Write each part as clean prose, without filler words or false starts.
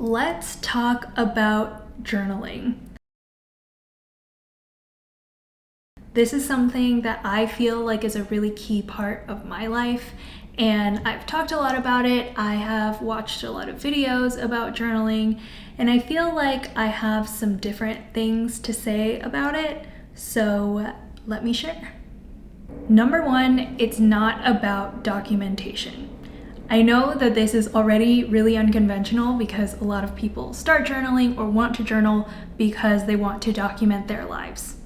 Let's talk about journaling. This is something that I feel like is a really key part of my life, and I've talked a lot about it. I have watched a lot of videos about journaling, and I feel like I have some different things to say about it, so let me share. Number one, it's not about documentation. I know that this is already really unconventional because a lot of people start journaling or want to journal because they want to document their lives.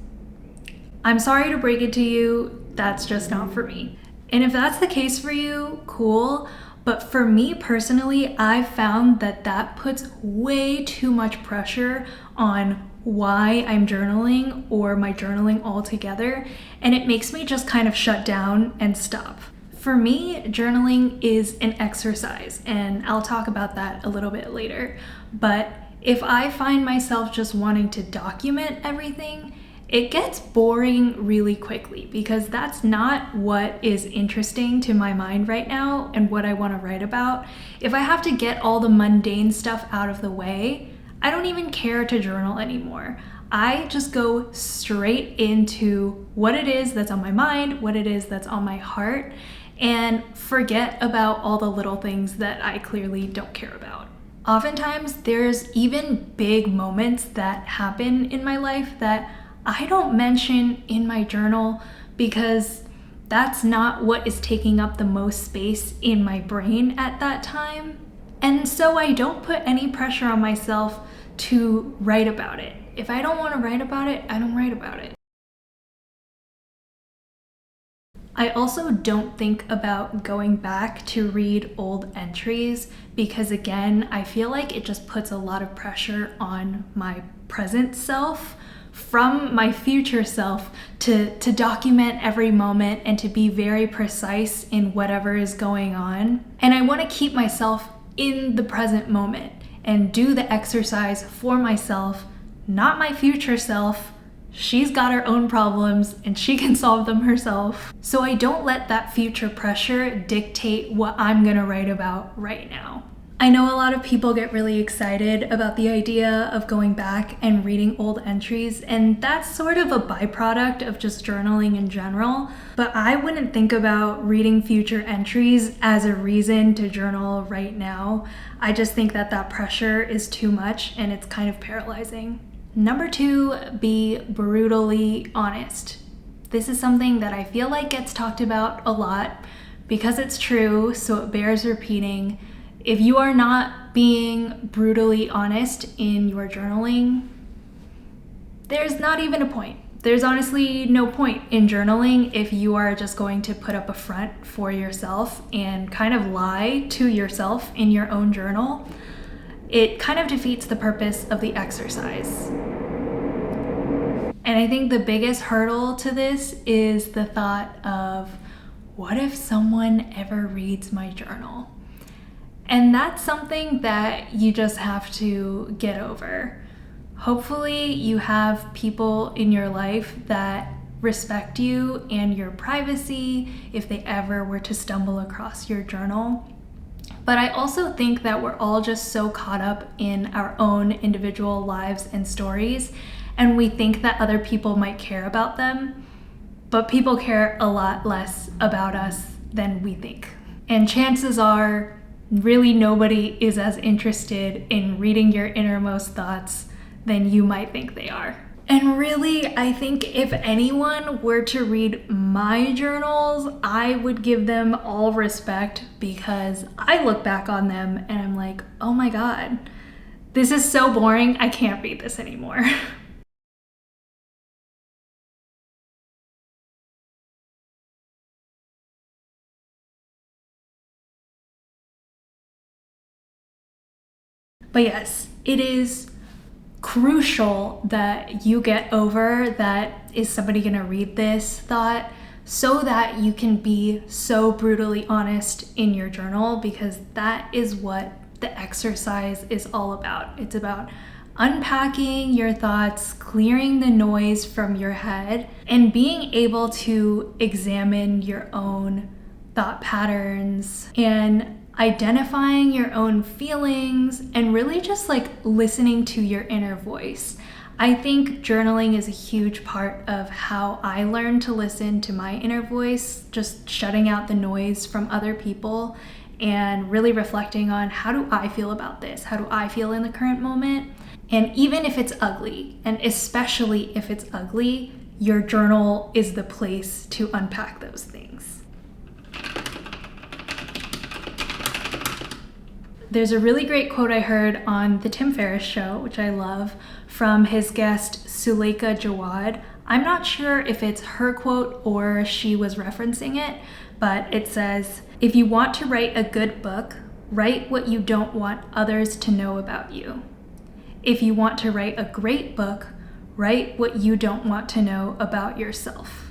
I'm sorry to break it to you, that's just not for me. And if that's the case for you, cool. But for me personally, I've found that that puts way too much pressure on why I'm journaling or my journaling altogether, and it makes me just kind of shut down and stop. For me, journaling is an exercise, and I'll talk about that a little bit later. But if I find myself just wanting to document everything, it gets boring really quickly because that's not what is interesting to my mind right now and what I want to write about. If I have to get all the mundane stuff out of the way, I don't even care to journal anymore. I just go straight into what it is that's on my mind, what it is that's on my heart, and forget about all the little things that I clearly don't care about. Oftentimes, there's even big moments that happen in my life that I don't mention in my journal because that's not what is taking up the most space in my brain at that time. And so I don't put any pressure on myself to write about it. If I don't want to write about it, I don't write about it. I also don't think about going back to read old entries because, again, I feel like it just puts a lot of pressure on my present self from my future self to document every moment and to be very precise in whatever is going on. And I want to keep myself in the present moment and do the exercise for myself, not my future self. She's got her own problems and she can solve them herself. So I don't let that future pressure dictate what I'm gonna write about right now. I know a lot of people get really excited about the idea of going back and reading old entries, and that's sort of a byproduct of just journaling in general, but I wouldn't think about reading future entries as a reason to journal right now. I just think that that pressure is too much and it's kind of paralyzing. Number two, be brutally honest. This is something that I feel like gets talked about a lot because it's true, so it bears repeating. If you are not being brutally honest in your journaling, there's not even a point. There's honestly no point in journaling if you are just going to put up a front for yourself and kind of lie to yourself in your own journal. It kind of defeats the purpose of the exercise. And I think the biggest hurdle to this is the thought of, what if someone ever reads my journal? And that's something that you just have to get over. Hopefully you have people in your life that respect you and your privacy if they ever were to stumble across your journal. But I also think that we're all just so caught up in our own individual lives and stories, and we think that other people might care about them, but people care a lot less about us than we think. And chances are, really nobody is as interested in reading your innermost thoughts than you might think they are. And really, I think if anyone were to read my journals, I would give them all respect because I look back on them and I'm like, oh my God, this is so boring, I can't read this anymore. But yes, it is crucial that you get over that, is somebody gonna read this thought, so that you can be so brutally honest in your journal, because that is what the exercise is all about. It's about unpacking your thoughts, clearing the noise from your head, and being able to examine your own thought patterns and identifying your own feelings, and really just like listening to your inner voice. I think journaling is a huge part of how I learned to listen to my inner voice, just shutting out the noise from other people and really reflecting on, how do I feel about this? How do I feel in the current moment? And even if it's ugly, and especially if it's ugly, your journal is the place to unpack those things. There's a really great quote I heard on the Tim Ferriss show, which I love, from his guest Suleika Jawad. I'm not sure if it's her quote or she was referencing it, but it says, "If you want to write a good book, write what you don't want others to know about you. If you want to write a great book, write what you don't want to know about yourself."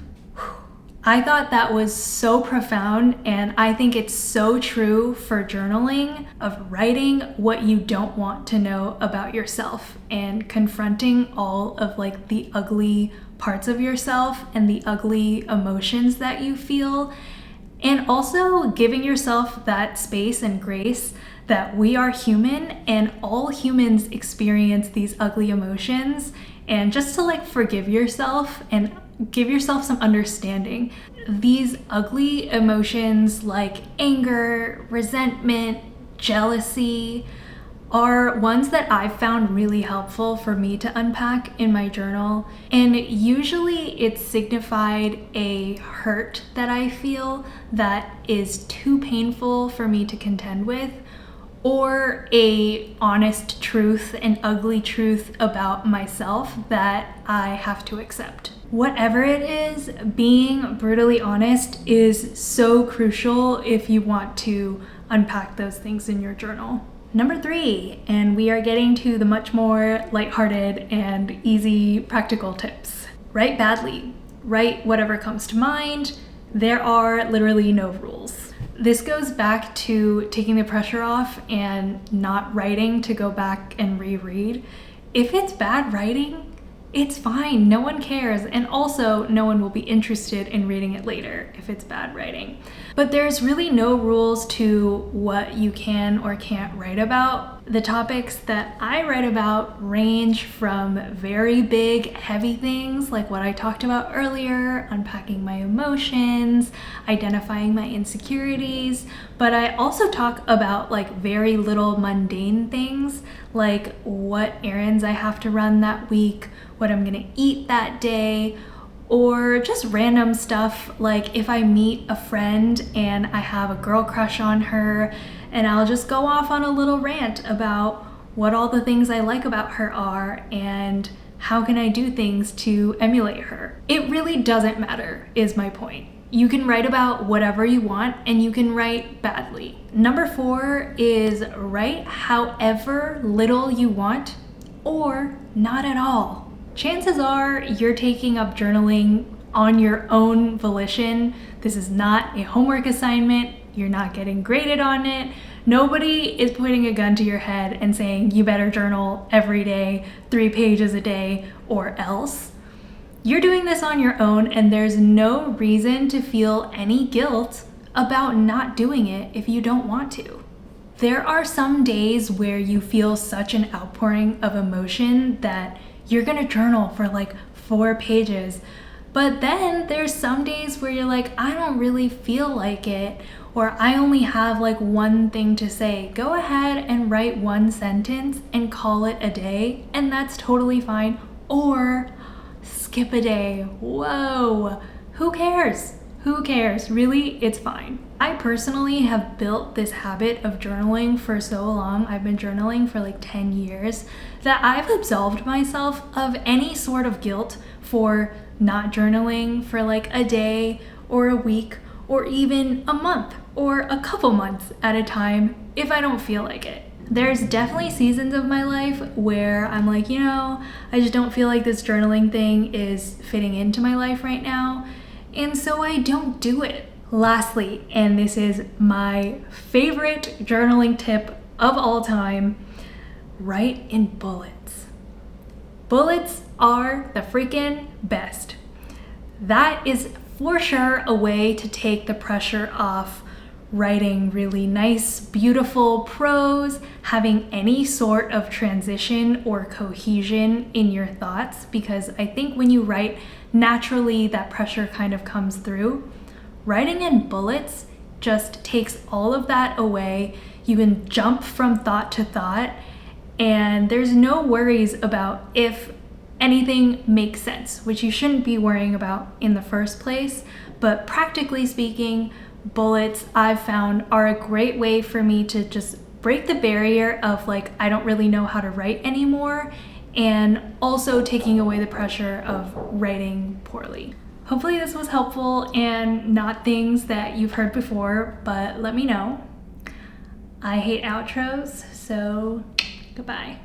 I thought that was so profound, and I think it's so true for journaling, of writing what you don't want to know about yourself and confronting all of like the ugly parts of yourself and the ugly emotions that you feel, and also giving yourself that space and grace that we are human and all humans experience these ugly emotions, and just to like forgive yourself and give yourself some understanding. These ugly emotions like anger, resentment, jealousy are ones that I've found really helpful for me to unpack in my journal. And usually it's signified a hurt that I feel that is too painful for me to contend with, or a honest truth, an ugly truth about myself that I have to accept. Whatever it is, being brutally honest is so crucial if you want to unpack those things in your journal. Number 3, and we are getting to the much more lighthearted and easy practical tips. Write badly. Write whatever comes to mind. There are literally no rules. This goes back to taking the pressure off and not writing to go back and reread. If it's bad writing, it's fine, no one cares, and also no one will be interested in reading it later if it's bad writing. But there's really no rules to what you can or can't write about. The topics that I write about range from very big, heavy things like what I talked about earlier, unpacking my emotions, identifying my insecurities, but I also talk about like very little mundane things like what errands I have to run that week, what I'm gonna eat that day, or just random stuff like if I meet a friend and I have a girl crush on her, and I'll just go off on a little rant about what all the things I like about her are and how can I do things to emulate her. It really doesn't matter, is my point. You can write about whatever you want, and you can write badly. Number 4 is write however little you want, or not at all. Chances are you're taking up journaling on your own volition. This is not a homework assignment. You're not getting graded on it. Nobody is putting a gun to your head and saying you better journal every day, 3 pages a day, or else. You're doing this on your own, and there's no reason to feel any guilt about not doing it if you don't want to. There are some days where you feel such an outpouring of emotion that you're gonna journal for like 4 pages. But then there's some days where you're like, I don't really feel like it, or I only have like one thing to say. Go ahead and write 1 sentence and call it a day, and that's totally fine. Or skip a day. Whoa, who cares? Who cares? Really, it's fine. I personally have built this habit of journaling for so long. I've been journaling for like 10 years that I've absolved myself of any sort of guilt for not journaling for like a day or a week or even a month or a couple months at a time if I don't feel like it. There's definitely seasons of my life where I'm like, I just don't feel like this journaling thing is fitting into my life right now, and so I don't do it. Lastly, and this is my favorite journaling tip of all time, write in bullets. Bullets are the freaking best. That is for sure a way to take the pressure off writing really nice, beautiful prose, having any sort of transition or cohesion in your thoughts, because I think when you write, naturally that pressure kind of comes through. Writing in bullets just takes all of that away. You can jump from thought to thought, and there's no worries about if anything makes sense, which you shouldn't be worrying about in the first place. But practically speaking, bullets I've found are a great way for me to just break the barrier of like, I don't really know how to write anymore, and also taking away the pressure of writing poorly. Hopefully this was helpful and not things that you've heard before, but let me know. I hate outros, so goodbye.